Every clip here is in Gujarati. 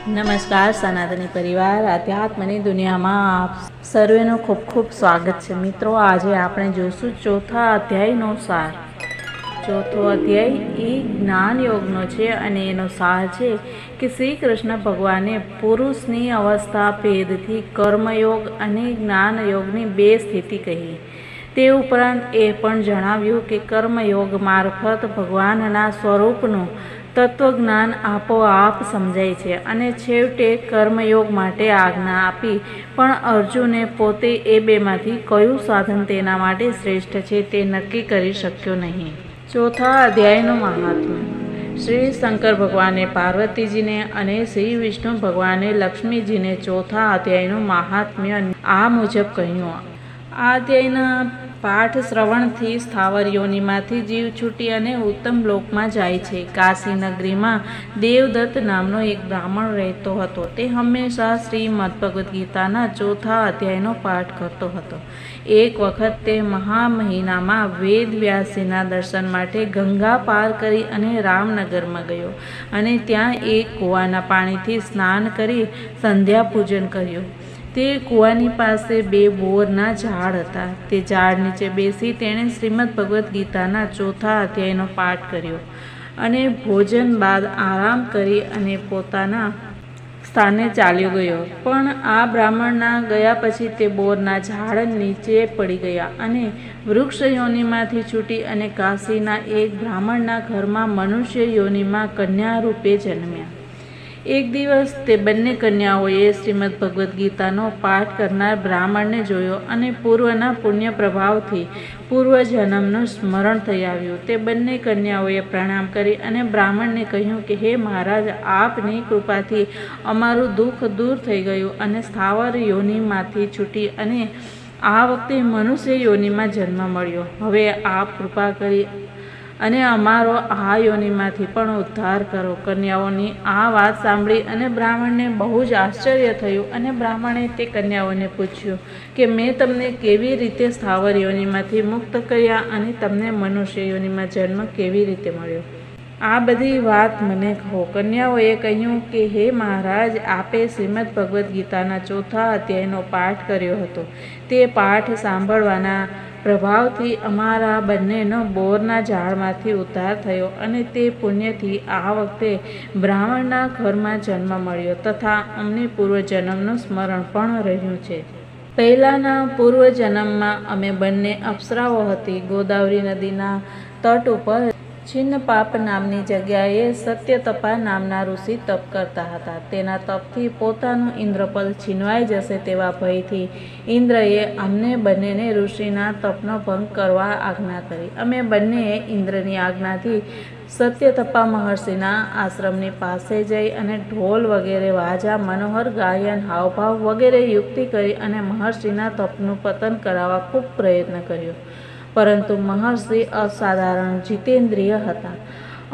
નમસ્કાર સનાતની પરિવાર, આધ્યાત્મની દુનિયામાં આપ સર્વેનું ખૂબ ખૂબ સ્વાગત છે. મિત્રો, આજે આપણે જોઈશું ચોથા અધ્યાયનો સાર. ચોથો અધ્યાય એ જ્ઞાન યોગનો છે અને એનો સાર છે કે શ્રી કૃષ્ણ ભગવાને પુરુષની અવસ્થા ભેદથી કર્મયોગ અને જ્ઞાન યોગની બે સ્થિતિ કહી. તે ઉપરાંત એ પણ જણાવ્યું કે કર્મયોગ મારફત ભગવાનના સ્વરૂપનું તત્વજ્ઞાન આપોઆપ સમજાય છે અને છેવટે કર્મયોગ માટે આજ્ઞા આપી. પણ અર્જુને પોતે એ બેમાંથી કયું સાધન તેના માટે શ્રેષ્ઠ છે તે નક્કી કરી શક્યો નહીં. ચોથા અધ્યાયનું મહાત્મ્ય. શ્રી શંકર ભગવાને પાર્વતીજીને અને શ્રી વિષ્ણુ ભગવાને લક્ષ્મીજીને ચોથા અધ્યાયનું મહાત્મ્ય આ મુજબ કહ્યું. આ અધ્યાયના પાઠ શ્રવણથી સ્થાવર યોનિમાંથી જીવ છૂટી અને ઉત્તમ લોકમાં જાય છે. કાશી નગરીમાં દેવદત્ત નામનો એક બ્રાહ્મણ રહેતો હતો. તે હંમેશા શ્રીમદ્ ભગવદ્ ગીતાના ચોથા અધ્યાયનો પાઠ કરતો હતો. એક વખત તે મહા મહિનામાં વેદ વ્યાસજીના દર્શન માટે ગંગા પાર કરી અને રામનગરમાં ગયો અને ત્યાં એક કૂવાના પાણીથી સ્નાન કરી સંધ્યા પૂજન કર્યું. તે કૂવાની પાસે બે બોરના ઝાડ હતા. તે ઝાડ નીચે બેસી તેણે શ્રીમદ્ ભગવદ્ ગીતાના ચોથા અધ્યાયનો પાઠ કર્યો અને ભોજન બાદ આરામ કરી અને પોતાના સ્થાને ચાલ્યો ગયો. પણ આ બ્રાહ્મણના ગયા પછી તે બોરના ઝાડ નીચે પડી ગયા અને વૃક્ષ યોનિમાંથી છૂટી અને કાશીના એક બ્રાહ્મણના ઘરમાં મનુષ્ય યોનિમાં કન્યા રૂપે જન્મ્યા. એક દિવસ તે બંને કન્યાઓએ શ્રીમદ્ ભગવદ્ ગીતાનો પાઠ કરનાર બ્રાહ્મણને જોયો અને પૂર્વના પુણ્ય પ્રભાવથી પૂર્વજન્મનું સ્મરણ થઈ આવ્યું. તે બંને કન્યાઓએ પ્રણામ કરી અને બ્રાહ્મણને કહ્યું કે હે મહારાજ, આપની કૃપાથી અમારું દુઃખ દૂર થઈ ગયું અને સ્થાવર યોનિમાંથી છૂટી અને આ વખતે મનુષ્ય યોનિમાં જન્મ મળ્યો. હવે આપ કૃપા કરી અને અમારો આ યોનિમાંથી પણ ઉદ્ધાર કરો. કન્યાઓની આ વાત સાંભળી અને બ્રાહ્મણને બહુ જ આશ્ચર્ય થયું અને બ્રાહ્મણે તે કન્યાઓને પૂછ્યું કે મેં તમને કેવી રીતે સ્થાવર યોનિમાંથી મુક્ત કર્યા અને તમને મનુષ્ય યોનિમાં જન્મ કેવી રીતે મળ્યો? આ બધી વાત મને કહો. કન્યાઓએ કહ્યું કે હે મહારાજ, આપે શ્રીમદ્ ભગવદ્ ગીતાના ચોથા અધ્યાયનો પાઠ કર્યો હતો. તે પાઠ સાંભળવાના પ્રભાવથી અમારા બંનેનો બોરના ઝાડમાંથી ઉદ્ધાર થયો અને તે પુણ્યથી આ વખતે બ્રાહ્મણના ઘરમાં જન્મ મળ્યો તથા અમને પૂર્વજન્મનું સ્મરણ પણ રહ્યું છે. પહેલાંના પૂર્વજન્મમાં અમે બંને અપ્સરાઓ હતી. ગોદાવરી નદીના તટ ઉપર છિન્નપાપ નામની જગ્યાએ સત્યતપા નામના ઋષિ તપ કરતા હતા. તેના તપથી પોતાનું ઇન્દ્રપદ છીનવાઈ જશે તેવા ભયથી ઇન્દ્રએ અમને બંનેને ઋષિના તપનો ભંગ કરવા આજ્ઞા કરી. અમે બંનેએ ઇન્દ્રની આજ્ઞાથી સત્યતપા મહર્ષિના આશ્રમની પાસે જઈ અને ઢોલ વગેરે વાજા, મનોહર ગાયન, હાવભાવ વગેરે યુક્તિ કરી અને મહર્ષિના તપનું પતન કરાવવા ખૂબ પ્રયત્ન કર્યો. પરંતુ મહર્ષિ અસાધારણ જીતેન્દ્રિય હતા.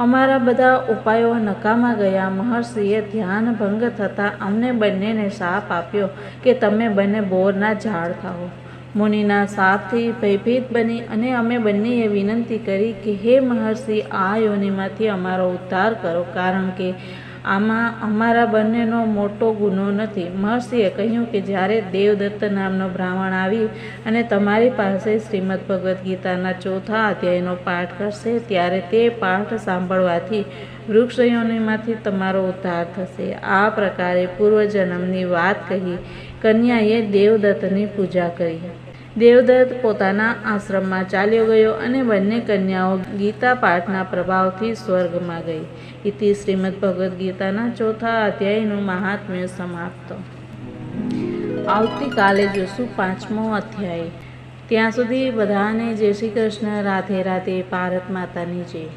અમારા બધા ઉપાયો નકામા ગયા. મહર્ષિએ ધ્યાન ભંગ થતાં અમને બંનેને શાપ આપ્યો કે તમે બંને બોરના ઝાડ થાઓ. મુનિના શાપથી ભયભીત બની અને અમે બંનેએ વિનંતી કરી કે હે મહર્ષિ, આ યોનિમાંથી અમારો ઉદ્ધાર કરો, કારણ કે આમાં અમારા બંનેનો મોટો ગુનો નથી. મહર્ષિએ કહ્યું કે જ્યારે દેવદત્ત નામનો બ્રાહ્મણ આવી અને તમારી પાસે શ્રીમદ્ ભગવદ્ ગીતાના ચોથા અધ્યાયનો પાઠ કરશે ત્યારે તે પાઠ સાંભળવાથી વૃક્ષ યોનિમાંથી તમારો ઉદ્ધાર થશે. આ પ્રકારે પૂર્વજન્મની વાત કહી કન્યાએ દેવદત્તની પૂજા કરી. દેવદત્ત પોતાના આશ્રમમાં ચાલ્યો ગયો અને બંને કન્યાઓ ગીતા પાઠના પ્રભાવથી સ્વર્ગમાં ગઈ. ઇતિ શ્રીમદ્ ભગવદ્ ગીતાના ચોથા અધ્યાયનું મહાત્મ્ય સમાપ્ત. આવતીકાલે જોશું 5મો અધ્યાય. ત્યાં સુધી બધાને જય શ્રી કૃષ્ણ. રાધે રાધે. ભારત માતાની જય.